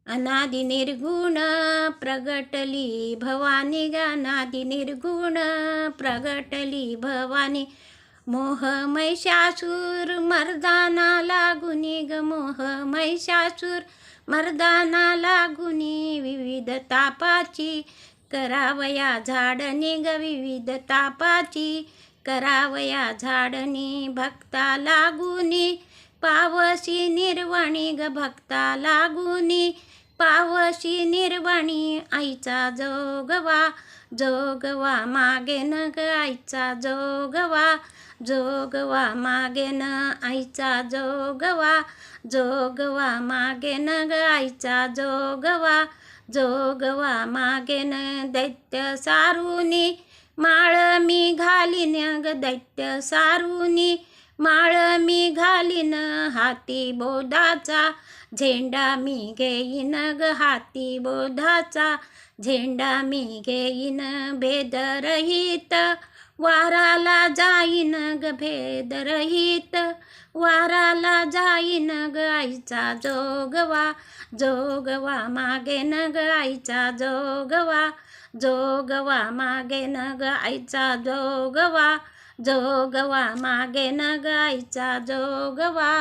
अनादि निर्गुण प्रगटली भवानी ग अनादि निर्गुण प्रगटली भवानी मोह महिषासूर मर्दाना लागुनी ग मोह महिषासूर मर्दाना लागुनी विविध तापाची करावया झाडणी ग विविध तापाची करावया झाडणी भक्ता लागुनी पावसी निर्वाणी ग भक्ता लागुनी पावसी निर्वाणी आईचा जोगवा जोगवा मागे न ग आईचा जोगवा जोगवा मागे न आईचा जोगवा जोगवा मागे न ग आईचा जोगवा जोगवा मागे न दैत्य सारुनी माळ मी घालीन ग दैत्य सारुनी माळ मी घालीन हाती बोधाचा झेंडा मी घेईन ग हाती बोधाचा झेंडा मी घेईन भेदरहित वाराला जाईन ग भेदरहित वाराला जाईन ग आईचा जोगवा जोगवा मागे न ग आईचा जोगवा जोगवा मागे न ग आईचा जोगवा जोगवा मागे न ग आईचा जोगवा